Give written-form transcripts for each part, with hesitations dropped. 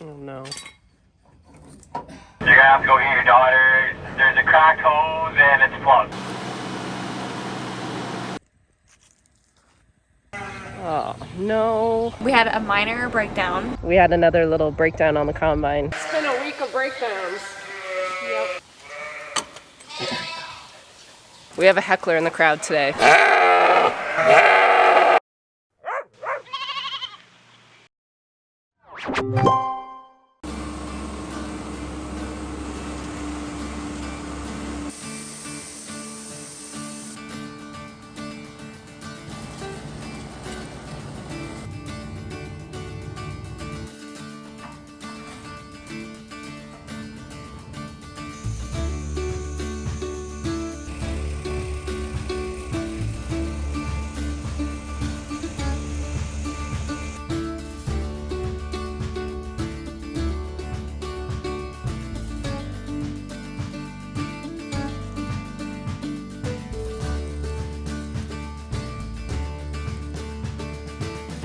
Oh no. You're gonna have to go get your daughter. There's a cracked hose and it's plugged. Oh no. We had a minor breakdown. We had another little breakdown on the combine. It's been a week of breakdowns. Yep. We have a heckler in the crowd today.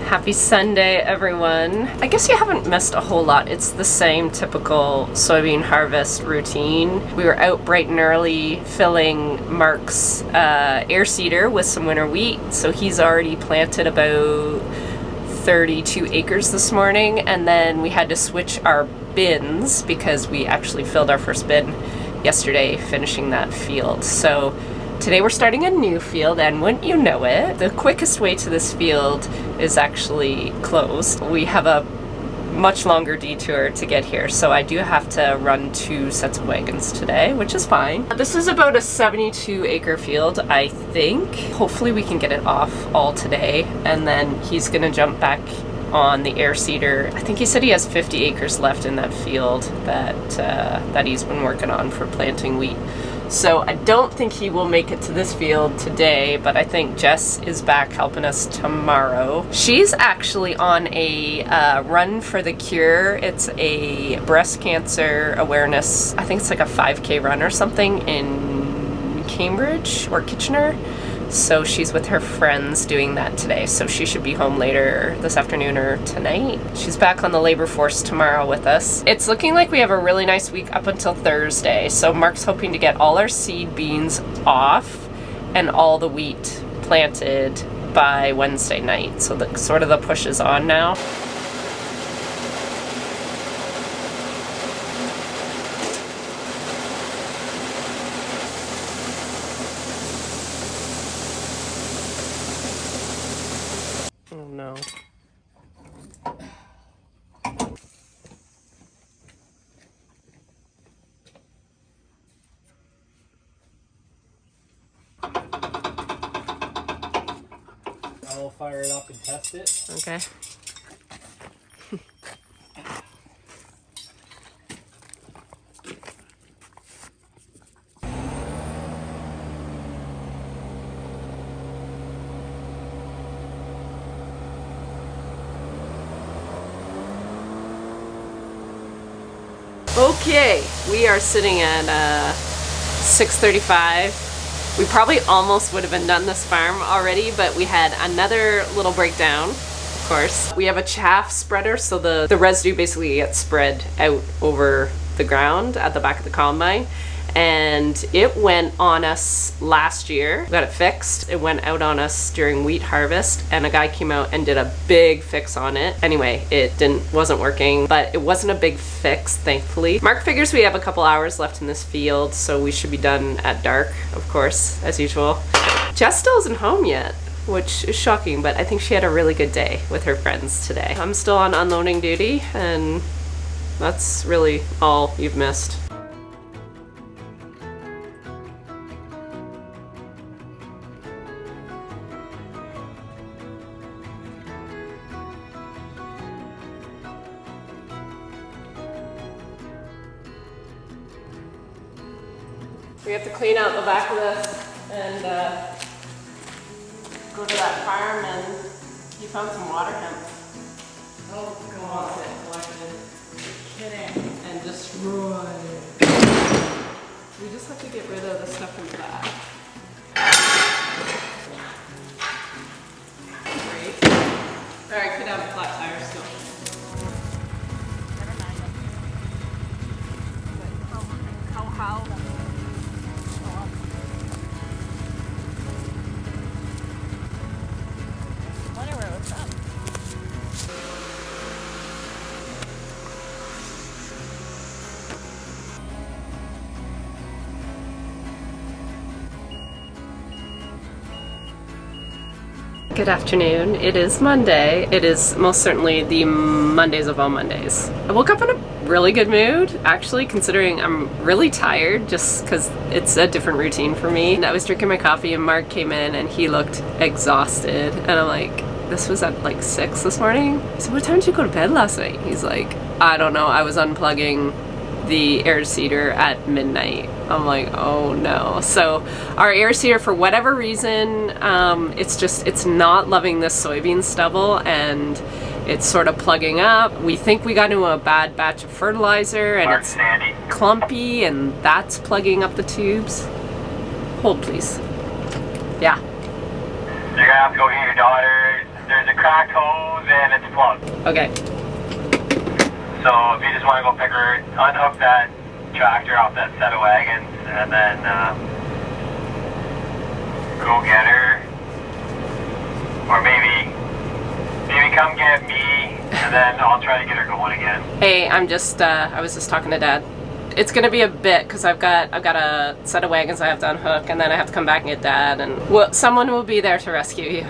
Happy Sunday, everyone. I guess you haven't missed a whole lot. It's the same typical soybean harvest routine. We were out bright and early filling Mark's air seeder with some winter wheat. So he's already planted about 32 acres this morning, and then we had to switch our bins because we actually filled our first bin yesterday finishing that field. So today we're starting a new field, and wouldn't you know it, the quickest way to this field is actually closed. We have a much longer detour to get here, so I do have to run 2 sets of wagons today, which is fine. This is about a 72 acre field, I think. Hopefully we can get it off all today, and then he's gonna jump back on the air seeder. I think he said he has 50 acres left in that field that he's been working on for planting wheat. So I don't think he will make it to this field today, but I think Jess is back helping us tomorrow. She's actually on a run for the cure. It's a breast cancer awareness, I think it's like a 5K run or something in Cambridge or Kitchener. So she's with her friends doing that today, so she should be home later this afternoon or tonight. She's back on the labor force tomorrow with us. It's looking like we have a really nice week up until Thursday, so Mark's hoping to get all our seed beans off and all the wheat planted by Wednesday night. So the sort of the push is on now. Oh no. I'll fire it up and test it. Okay. Okay, we are sitting at 6:35. We probably almost would have been done this farm already, but we had another little breakdown, of course. We have a chaff spreader, so the residue basically gets spread out over the ground at the back of the combine. And it went on us last year. We got it fixed. It went out on us during wheat harvest, and a guy came out and did a big fix on it. Anyway, it wasn't working, but it wasn't a big fix, thankfully. Mark figures we have a couple hours left in this field, so we should be done at dark, of course, as usual. Jess still isn't home yet, which is shocking, but I think she had a really good day with her friends today. I'm still on unloading duty, and that's really all you've missed. We have to clean out the back of this and go to that farm, and he found some water hemp. Oh Wants it collected kidding. and destroyed. We just have to get rid of the stuff in the back. Great. Alright, could have a flat tire still. Never mind. Good afternoon. It is Monday. It is most certainly the Mondays of all Mondays. I woke up in a really good mood, actually, considering I'm really tired just because it's a different routine for me. And I was drinking my coffee and Mark came in and he looked exhausted. And I'm like, this was at like 6 this morning. I said, what time did you go to bed last night? He's like, I don't know. I was unplugging the air seeder at midnight. I'm like, oh no. So our air seeder, for whatever reason, it's not loving this soybean stubble and it's sort of plugging up. We think we got into a bad batch of fertilizer and it's clumpy and that's plugging up the tubes. Hold please. Yeah. You're gonna have to go get your daughter. There's a cracked hose and it's plugged. Okay. So if you just want to go pick her, unhook that tractor off that set of wagons, and then go get her, or maybe come get me, and then I'll try to get her going again. Hey, I was just talking to Dad. It's gonna be a bit because I've got a set of wagons I have to unhook, and then I have to come back and get Dad, and someone will be there to rescue you.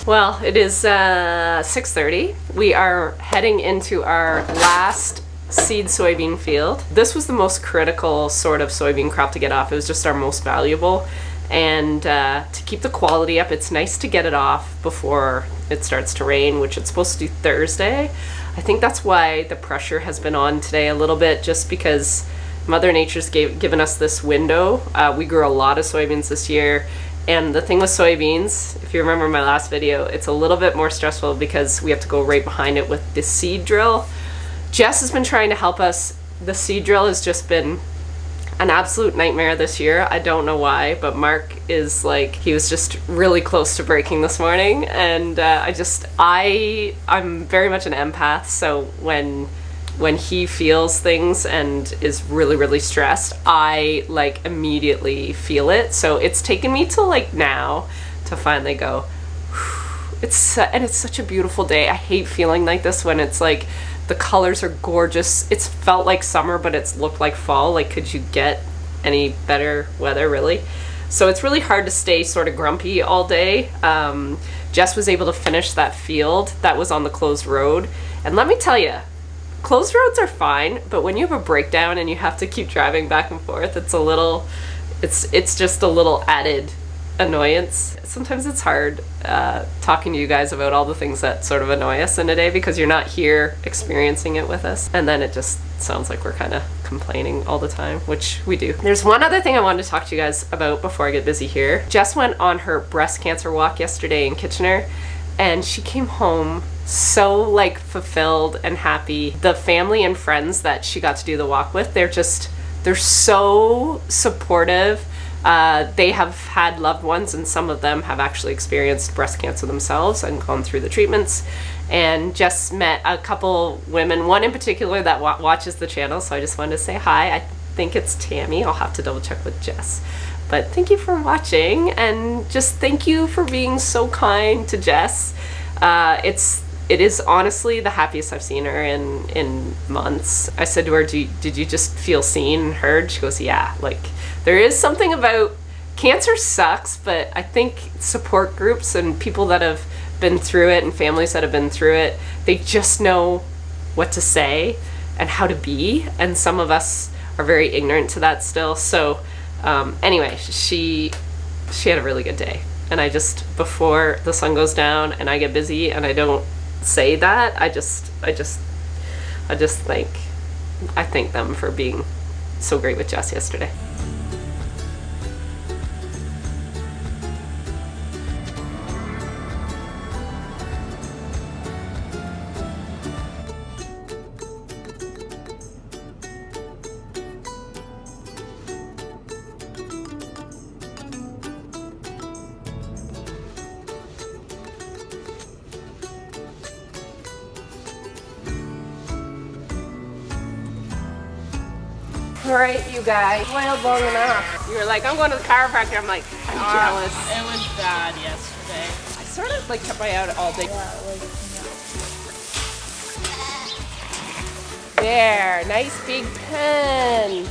Well, it is 6:30. We are heading into our last seed soybean field. This was the most critical sort of soybean crop to get off. It was just our most valuable. And to keep the quality up, it's nice to get it off before it starts to rain, which it's supposed to do Thursday. I think that's why the pressure has been on today a little bit, just because Mother Nature's given us this window. We grew a lot of soybeans this year. And the thing with soybeans, if you remember my last video, it's a little bit more stressful because we have to go right behind it with the seed drill. Jess has been trying to help us. The seed drill has just been an absolute nightmare this year. I don't know why, but Mark is like, he was just really close to breaking this morning. And I'm very much an empath, so when he feels things and is really, really stressed, I like immediately feel it. So it's taken me till like now to finally go, it's such a beautiful day. I hate feeling like this when it's like the colors are gorgeous. It's felt like summer, but it's looked like fall. Like, could you get any better weather, really? So it's really hard to stay sort of grumpy all day. Jess was able to finish that field that was on the closed road. And let me tell you, closed roads are fine, but when you have a breakdown and you have to keep driving back and forth, it's just a little added annoyance. Sometimes it's hard talking to you guys about all the things that sort of annoy us in a day because you're not here experiencing it with us. And then it just sounds like we're kind of complaining all the time, which we do. There's one other thing I wanted to talk to you guys about before I get busy here. Jess went on her breast cancer walk yesterday in Kitchener, and she came home so like fulfilled and happy. The family and friends that she got to do the walk with, they're so supportive. They have had loved ones, and some of them have actually experienced breast cancer themselves and gone through the treatments. And Jess met a couple women, one in particular that watches the channel, so I just wanted to say hi. I think it's Tammy. I'll have to double check with Jess. But thank you for watching, and just thank you for being so kind to Jess. It is honestly the happiest I've seen her in months. I said to her, did you just feel seen and heard? She goes, yeah. Like, there is something about cancer sucks, but I think support groups and people that have been through it and families that have been through it, they just know what to say and how to be. And some of us are very ignorant to that still. So anyway, she had a really good day. And I just, before the sun goes down and I get busy and I don't say that, I thank them for being so great with Jess yesterday. All right, you guys, wailed long enough. You were like, I'm going to the chiropractor. I'm like, I'm jealous. It was bad yesterday. I sort of like kept my eye out all day. There, nice big pen.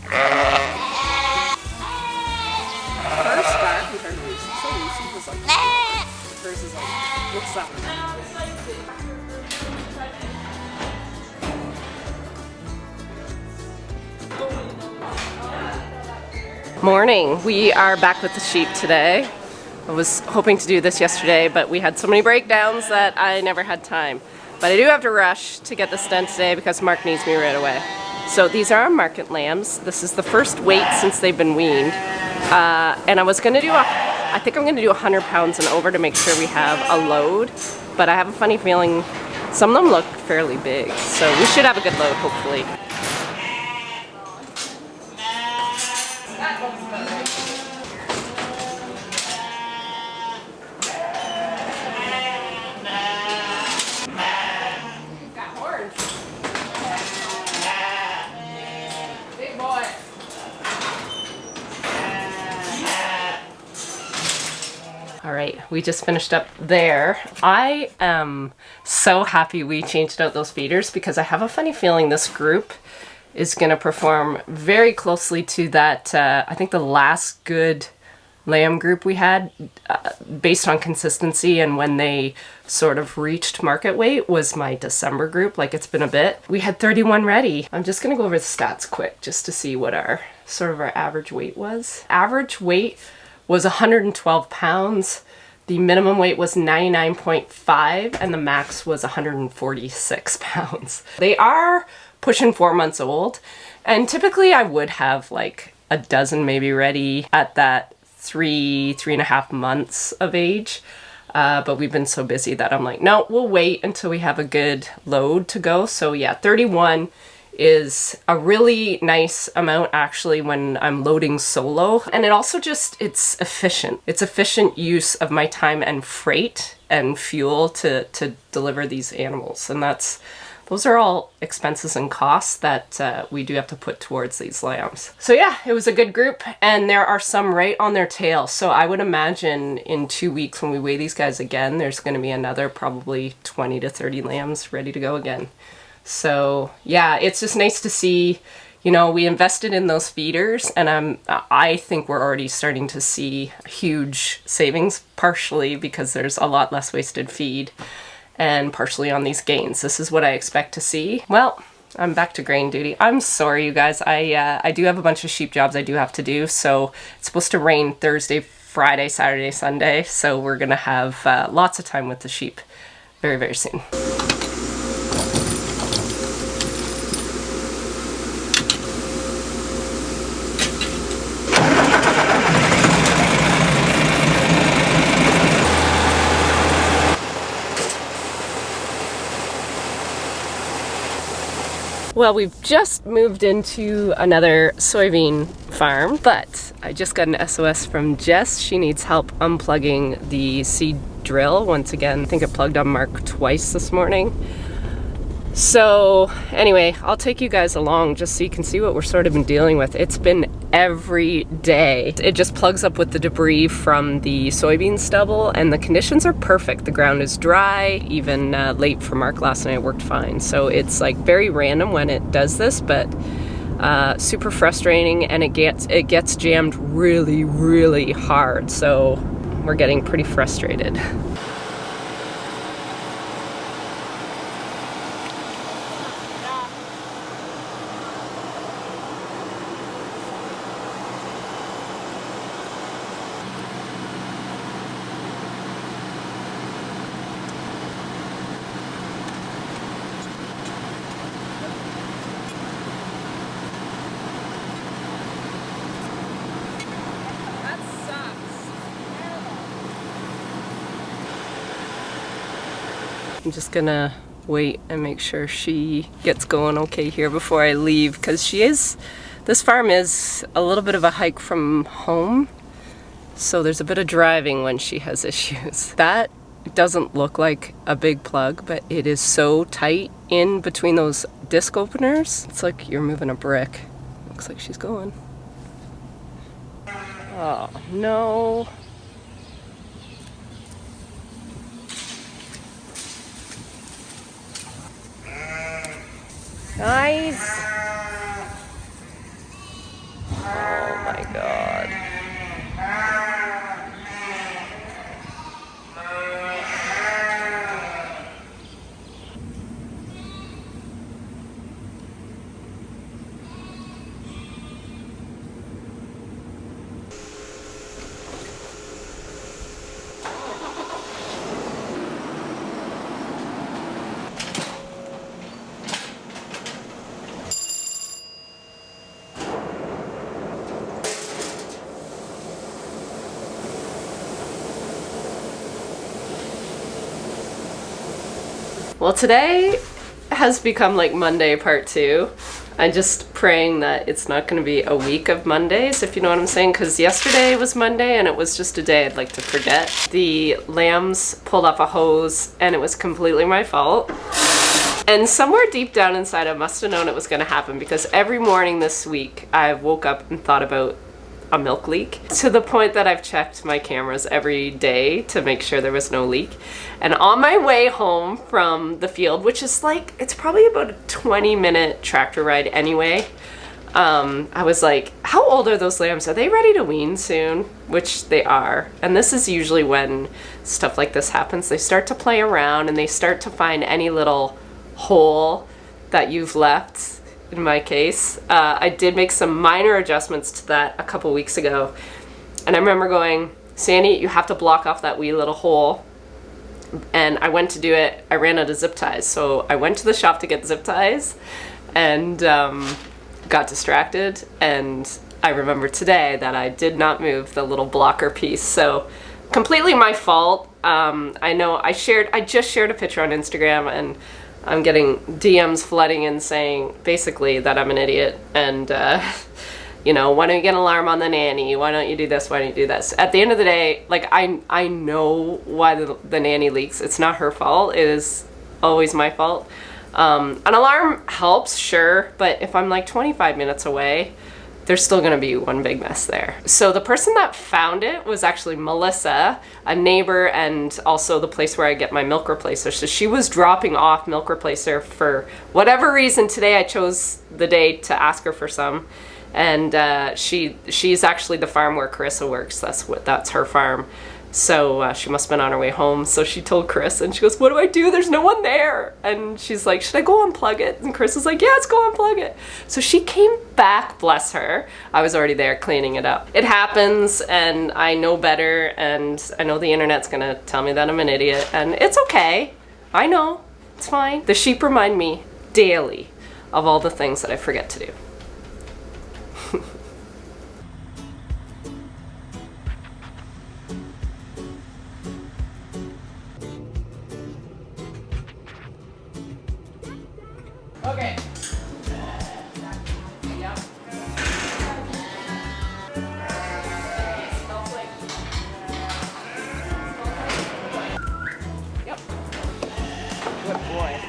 Her scar compared to Lucy, so Lucy was like, hers is like, looks up. Morning. We are back with the sheep today. I was hoping to do this yesterday, but we had so many breakdowns that I never had time. But I do have to rush to get this done today because Mark needs me right away. So these are our market lambs. This is the first weight since they've been weaned. And I was going to do I think I'm going to do 100 pounds and over to make sure we have a load. But I have a funny feeling some of them look fairly big. So we should have a good load, hopefully. All right, we just finished up there. I am so happy we changed out those feeders because I have a funny feeling this group is going to perform very closely to that, I think the last good lamb group we had based on consistency and when they sort of reached market weight was my December group. Like, it's been a bit. We had 31 ready. I'm just going to go over the stats quick just to see what our sort of our average weight was. Average weight was 112 pounds. The minimum weight was 99.5 and the max was 146 pounds. They are pushing 4 months old, and typically I would have like a dozen maybe ready at that 3.5 months of age. But we've been so busy that I'm like, no, we'll wait until we have a good load to go. So yeah, 31 is a really nice amount actually when I'm loading solo. And it also just, it's efficient. It's efficient use of my time and freight and fuel to deliver these animals. And those are all expenses and costs that we do have to put towards these lambs. So yeah, it was a good group, and there are some right on their tail. So I would imagine in 2 weeks when we weigh these guys again, there's going to be another probably 20 to 30 lambs ready to go again. So yeah, it's just nice to see, you know, we invested in those feeders, and I think we're already starting to see huge savings, partially because there's a lot less wasted feed and partially on these gains. This is what I expect to see. Well, I'm back to grain duty. I'm sorry, you guys. I do have a bunch of sheep jobs I do have to do. So it's supposed to rain Thursday, Friday, Saturday, Sunday. So we're gonna have lots of time with the sheep very, very soon. Well, we've just moved into another soybean farm, but I just got an SOS from Jess. She needs help unplugging the seed drill. Once again, I think it plugged on Mark twice this morning. So anyway, I'll take you guys along just so you can see what we're sort of been dealing with. It's been every day. It just plugs up with the debris from the soybean stubble, and the conditions are perfect. The ground is dry, even late for Mark last night it worked fine. So it's like very random when it does this, but super frustrating, and it gets jammed really, really hard. So we're getting pretty frustrated. I'm just gonna wait and make sure she gets going okay here before I leave, because this farm is a little bit of a hike from home, so there's a bit of driving when she has issues. That doesn't look like a big plug, but it is so tight in between those disc openers. It's like you're moving a brick. Looks like she's going. Oh, no. Nice. Oh my God. Well, today has become like Monday part 2. I'm just praying that it's not going to be a week of Mondays, if you know what I'm saying, because yesterday was Monday and it was just a day I'd like to forget. The lambs pulled off a hose and it was completely my fault. And somewhere deep down inside I must have known it was going to happen, because every morning this week I woke up and thought about a milk leak, to the point that I've checked my cameras every day to make sure there was no leak. And on my way home from the field, which is like, it's probably about a 20-minute tractor ride anyway, I was like, how old are those lambs? Are they ready to wean soon? Which they are. And this is usually when stuff like this happens. They start to play around and they start to find any little hole that you've left. In my case, I did make some minor adjustments to that a couple weeks ago. And I remember going, Sandy, you have to block off that wee little hole. And I went to do it. I ran out of zip ties. So I went to the shop to get zip ties and got distracted. And I remember today that I did not move the little blocker piece. So completely my fault. I know I just shared a picture on Instagram and I'm getting DMs flooding in saying basically that I'm an idiot and, you know, why don't you get an alarm on the nanny? Why don't you do this? Why don't you do this? At the end of the day, like, I know why the nanny leaks. It's not her fault. It is always my fault. An alarm helps, sure, but if I'm like 25 minutes away, there's still gonna be one big mess there. So the person that found it was actually Melissa, a neighbor, and also the place where I get my milk replacer. So she was dropping off milk replacer for whatever reason. Today I chose the day to ask her for some. And she's actually the farm where Carissa works. That's her farm. So she must have been on her way home. So she told Chris and she goes, what do I do? There's no one there. And she's like, should I go unplug it? And Chris was like, yeah, let's go unplug it. So she came back, bless her. I was already there cleaning it up. It happens and I know better and I know the internet's gonna tell me that I'm an idiot and it's okay. I know, it's fine. The sheep remind me daily of all the things that I forget to do. Okay. Yep. Yep. Good boy.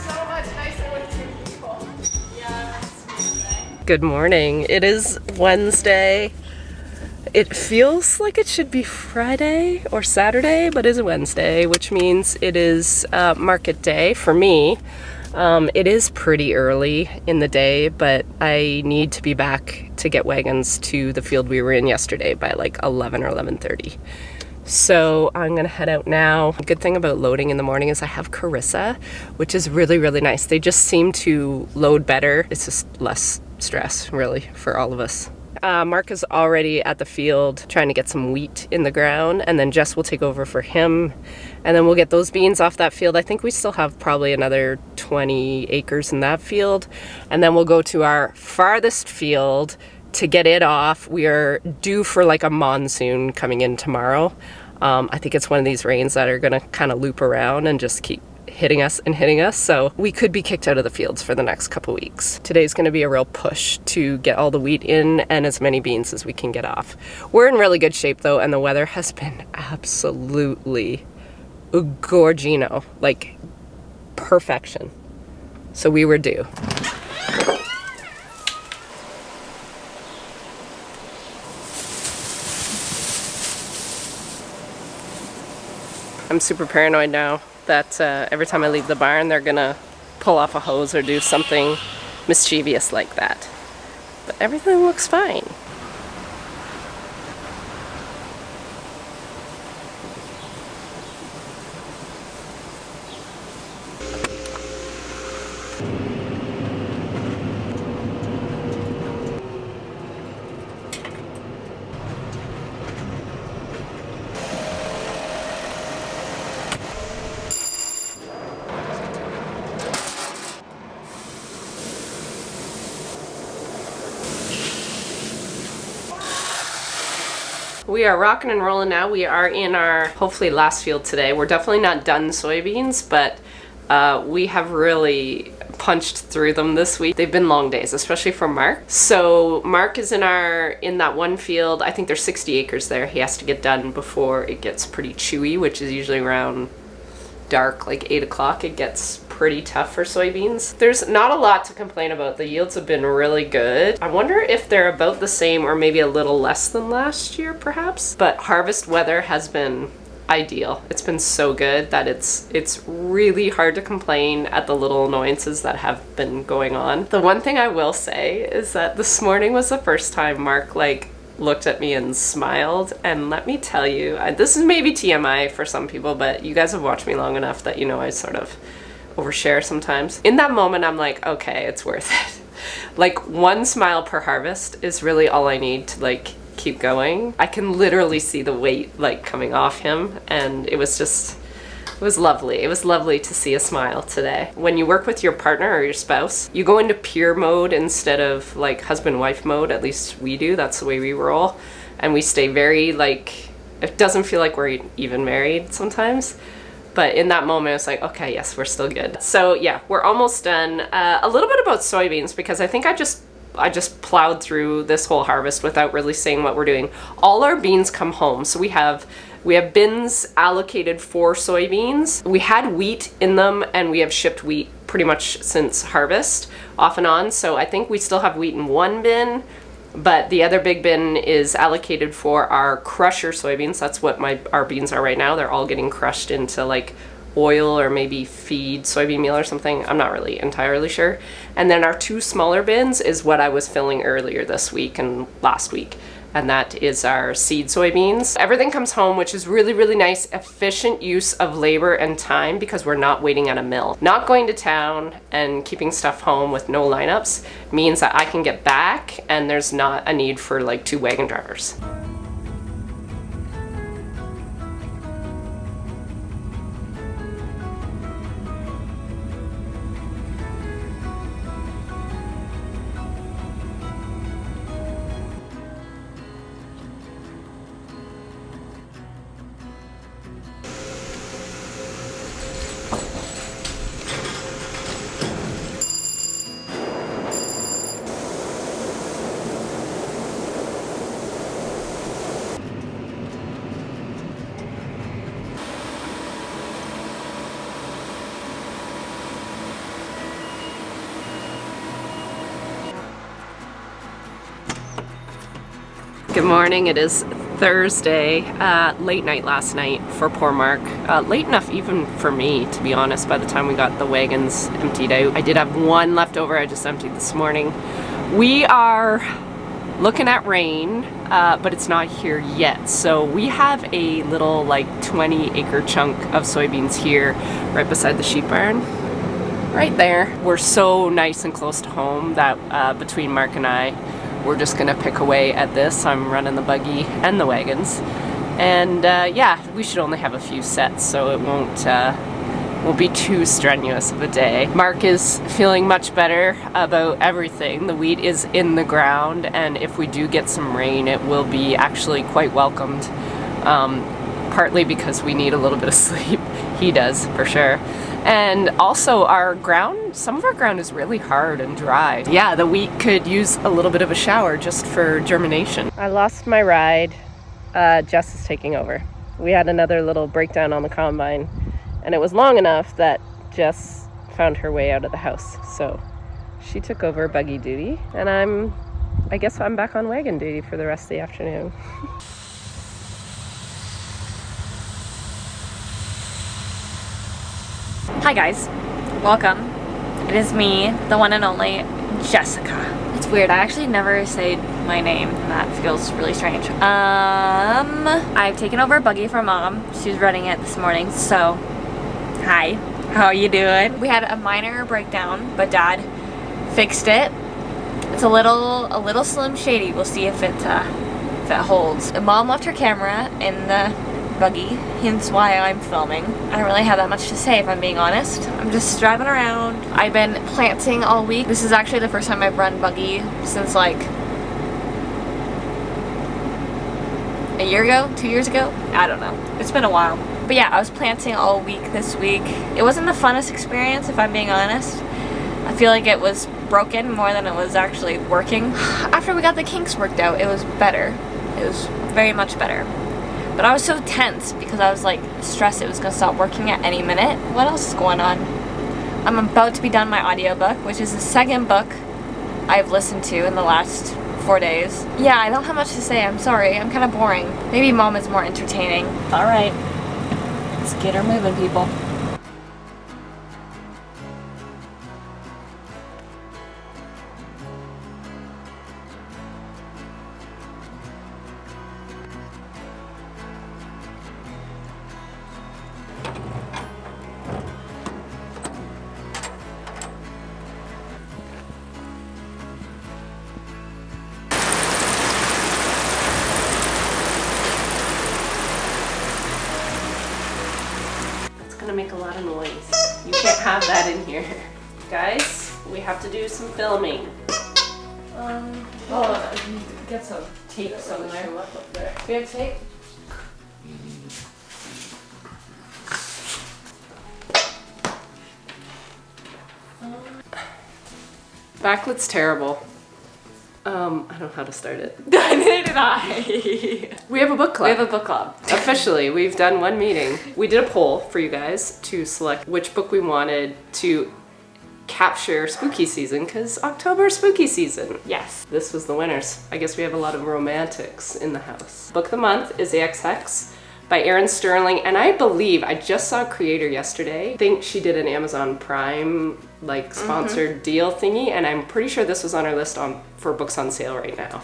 So much nicer with two people. Yeah. Good morning. It is Wednesday. It feels like it should be Friday or Saturday, but it is Wednesday, which means it is market day for me. It is pretty early in the day, but I need to be back to get wagons to the field we were in yesterday by like 11 or 11:30. So I'm gonna head out now. The good thing about loading in the morning is I have Carissa, which is really, really nice. They just seem to load better. It's just less stress, really, for all of us. Mark is already at the field trying to get some wheat in the ground, and then Jess will take over for him, and then we'll get those beans off that field. I think we still have probably another 20 acres in that field, and then we'll go to our farthest field to get it off. We are due for like a monsoon coming in tomorrow. I think it's one of these rains that are gonna kind of loop around and just keep hitting us and hitting us, so we could be kicked out of the fields for the next couple weeks. Today's going to be a real push to get all the wheat in and as many beans as we can get off. We're in really good shape though, and the weather has been absolutely gorgino, like perfection. So we were due. I'm super paranoid now that every time I leave the barn, they're gonna pull off a hose or do something mischievous like that. But everything looks fine. We are rocking and rolling now. We are in our hopefully last field today. We're definitely not done soybeans, but we have really punched through them this week. They've been long days, especially for Mark. So Mark is in that one field. I think there's 60 acres there. He has to get done before it gets pretty chewy, which is usually around dark, like 8 o'clock. It gets pretty tough for soybeans. There's not a lot to complain about. The yields have been really good. I wonder if they're about the same or maybe a little less than last year perhaps, but harvest weather has been ideal. It's been so good that it's really hard to complain at the little annoyances that have been going on. The one thing I will say is that this morning was the first time Mark looked at me and smiled, and let me tell you, this is maybe TMI for some people, but you guys have watched me long enough that you know I sort of overshare sometimes. In that moment I'm like, okay, it's worth it. Like, one smile per harvest is really all I need to keep going. I can literally see the weight coming off him, and it was lovely. It was lovely to see a smile today. When you work with your partner or your spouse, you go into peer mode instead of husband-wife mode. At least we do. That's the way we roll. And we stay very it doesn't feel like we're even married sometimes. But in that moment, it's like, okay, yes, we're still good. So yeah, we're almost done. A little bit about soybeans, because I think I just plowed through this whole harvest without really saying what we're doing. All our beans come home. So we have bins allocated for soybeans. We had wheat in them, and we have shipped wheat pretty much since harvest, off and on. So I think we still have wheat in one bin, but the other big bin is allocated for our crusher soybeans. That's what our beans are right now. They're all getting crushed into oil or maybe feed, soybean meal or something. I'm not really entirely sure. And then our 2 smaller bins is what I was filling earlier this week and last week. And that is our seed soybeans. Everything comes home, which is really, really nice, efficient use of labor and time, because we're not waiting at a mill. Not going to town and keeping stuff home with no lineups means that I can get back and there's not a need for 2 wagon drivers. Good morning. It is Thursday. Late night last night for poor Mark. Late enough even for me, to be honest, by the time we got the wagons emptied out. I did have one left over I just emptied this morning. We are looking at rain, but it's not here yet. So we have a little 20-acre chunk of soybeans here right beside the sheep barn. Right there. We're so nice and close to home that between Mark and I, we're just gonna pick away at this. I'm running the buggy and the wagons. And yeah, we should only have a few sets, so it won't be too strenuous of a day. Mark is feeling much better about everything. The wheat is in the ground, and if we do get some rain, it will be actually quite welcomed. partly because we need a little bit of sleep. He does, for sure. And also our ground, some of our ground is really hard and dry. Yeah, the wheat could use a little bit of a shower just for germination. I lost my ride. Jess is taking over. We had another little breakdown on the combine, and it was long enough that Jess found her way out of the house. So she took over buggy duty, and I guess I'm back on wagon duty for the rest of the afternoon. Hi guys, welcome. It is me, the one and only Jessica. It's weird, I actually never say my name, and that feels really strange. I've taken over a buggy from Mom. She's running it this morning, so hi, how you doing? We had a minor breakdown, but Dad fixed it. It's a little slim shady. We'll see if it holds. Mom left her camera in the buggy, hence why I'm filming. I don't really have that much to say if I'm being honest. I'm just driving around. I've been planting all week. This is actually the first time I've run buggy since like a year ago, 2 years ago? I don't know. It's been a while. But yeah, I was planting all week this week. It wasn't the funnest experience if I'm being honest. I feel like it was broken more than it was actually working. After we got the kinks worked out, it was better. It was very much better. But I was so tense because I was like stressed it was gonna stop working at any minute. What else is going on? I'm about to be done my audiobook, which is the second book I've listened to in the last 4 days. Yeah, I don't have much to say. I'm sorry. I'm kind of boring. Maybe Mom is more entertaining. All right. Let's get her moving, people. Gonna make a lot of noise. You can't have that in here. Guys, we have to do some filming. Get some tape somewhere. Do you have tape? Backlight's terrible. I don't know how to start it. Neither did I. We have a book club. We have a book club. Officially, we've done one meeting. We did a poll for you guys to select which book we wanted to capture spooky season, because October is spooky season. Yes. This was the winners. I guess we have a lot of romantics in the house. Book of the month is XX by Erin Sterling, and I believe, I just saw Creator yesterday. I think she did an Amazon Prime like sponsored deal thingy, and I'm pretty sure this was on our list for books on sale right now.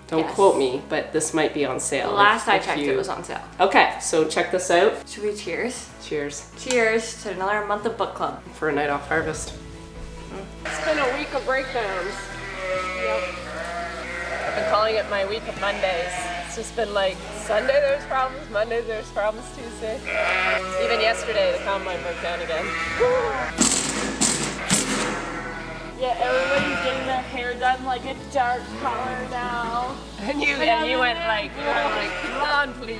Don't quote me, but this might be on sale. Last I checked, it was on sale. Okay, so check this out. Should we cheers? Cheers. Cheers to another month of book club. For a night off harvest. It's been a week of breakdowns. Yep. I've been calling it my week of Mondays. It's just been like, Sunday there's problems, Monday there's problems, Tuesday. Even yesterday the combine broke down again. Yeah, everybody's getting their hair done like a dark color now. And you went like, I'm like, come on please.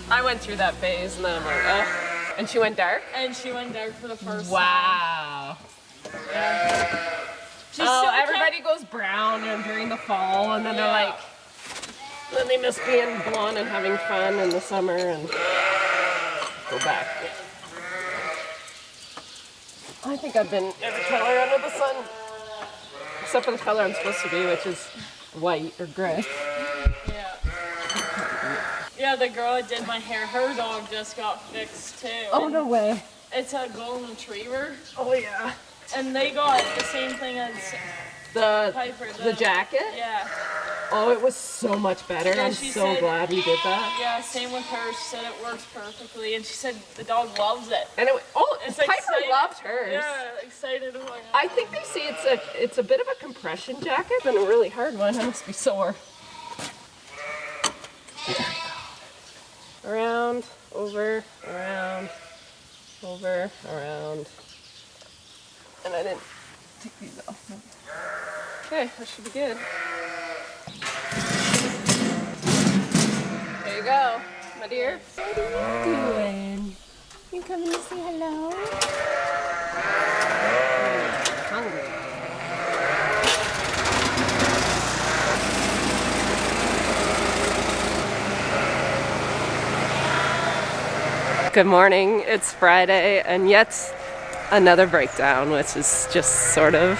I went through that phase and then I'm like, ugh. And she went dark? And she went dark for the first time. Wow. Yeah. Everybody goes brown during the fall, and then they're like, then they miss being blonde and having fun in the summer and go back. I think I've been every color under the sun, except for the color I'm supposed to be, which is white or gray. Yeah, the girl that did my hair, her dog just got fixed too. Oh, no way. It's a golden retriever. Oh, yeah. And they got the same thing as Piper. The jacket? Yeah. Oh, it was so much better. Yeah, I'm so glad we did that. Yeah, same with her. She said it works perfectly, and she said the dog loves it. And It's Piper excited. loved hers. Yeah, excited. I think they say it's a bit of a compression jacket and a really hard one. I must be sore. There we go. Around, over, around, over, around. And I didn't take these off. Okay, that should be good. There you my dear. What are you doing? You coming to say hello? Hungry. Good morning, it's Friday, and yet another breakdown, which is just sort of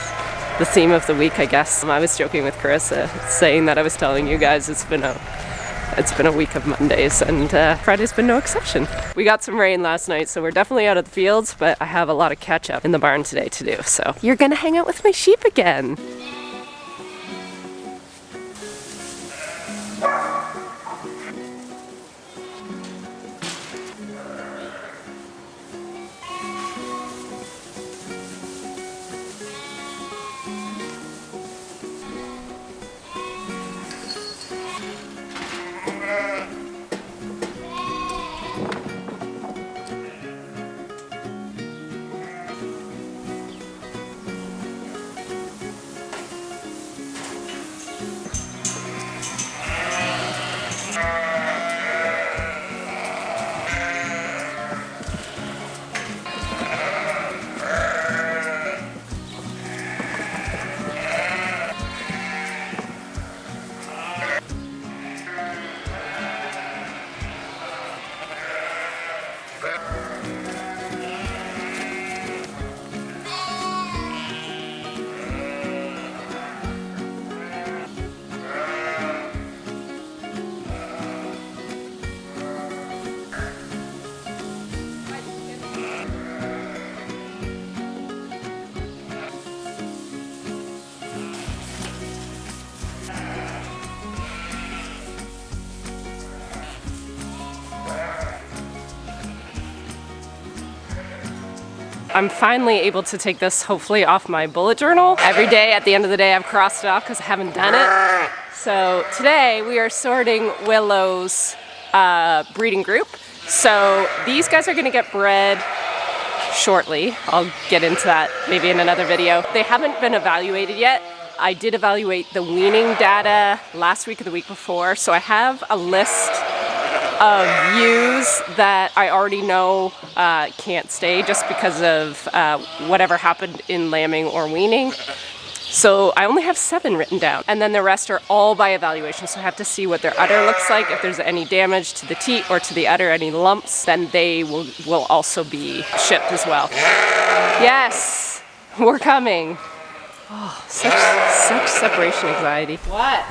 the theme of the week, I guess. I was joking with Carissa, saying that I was telling you guys it's been a week of Mondays, and Friday's been no exception. We got some rain last night, so we're definitely out of the fields, but I have a lot of catch up in the barn today to do, so you're gonna hang out with my sheep again. I'm finally able to take this hopefully off my bullet journal. Every day at the end of the day I've crossed it off because I haven't done it. So today we are sorting Willow's breeding group. So these guys are gonna get bred shortly. I'll get into that maybe in another video. They haven't been evaluated yet. I did evaluate the weaning data last week or the week before, so I have a list of ewes that I already know can't stay just because of whatever happened in lambing or weaning. So I only have 7 written down, and then the rest are all by evaluation, so I have to see what their udder looks like. If there's any damage to the teat or to the udder, any lumps, then they will also be shipped as well. Yes, we're coming. Oh, such separation anxiety. What?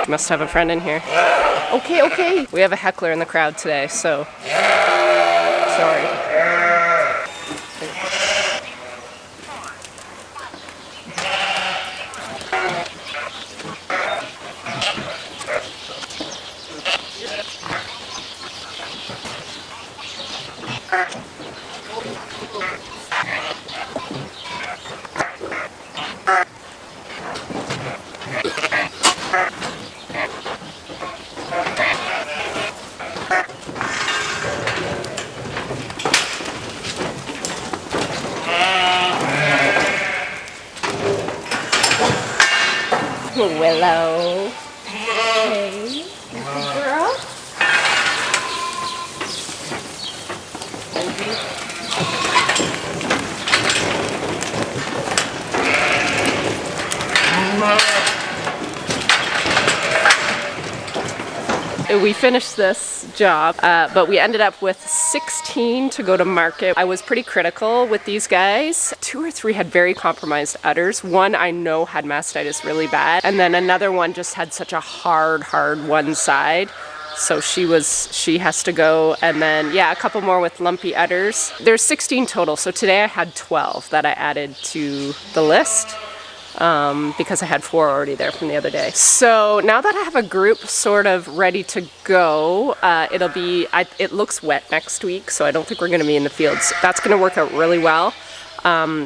Must have a friend in here. Okay, okay. We have a heckler in the crowd today, so sorry. Willow. Hey, good girl. We finished this job, but we ended up with 16 to go to market. I was pretty critical with these guys. 2 or 3 had very compromised udders. One I know had mastitis really bad, and then another one just had such a hard one side. So she has to go, and then yeah, a couple more with lumpy udders. There's 16 total, so today I had 12 that I added to the list. Because I had 4 already there from the other day. So now that I have a group sort of ready to go, it looks wet next week, so I don't think we're gonna be in the fields. That's gonna work out really well.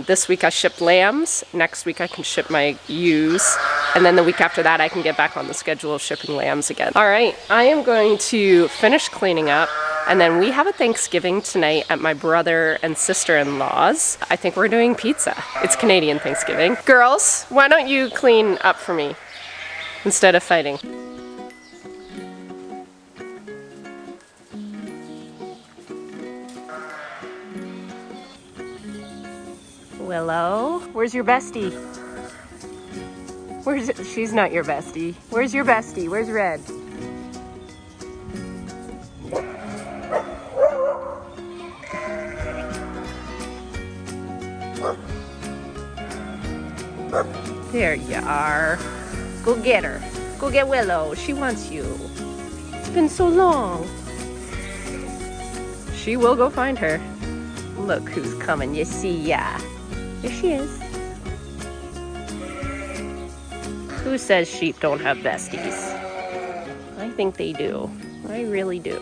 This week I shipped lambs, next week I can ship my ewes, and then the week after that I can get back on the schedule of shipping lambs again. All right, I am going to finish cleaning up, and then we have a Thanksgiving tonight at my brother and sister-in-law's. I think we're doing pizza. It's Canadian Thanksgiving. Girls, why don't you clean up for me instead of fighting? Willow. Where's your bestie? She's not your bestie. Where's your bestie? Where's Red? There you are. Go get her. Go get Willow. She wants you. It's been so long. She will go find her. Look who's coming. You see ya. There she is. Who says sheep don't have besties? I think they do. I really do.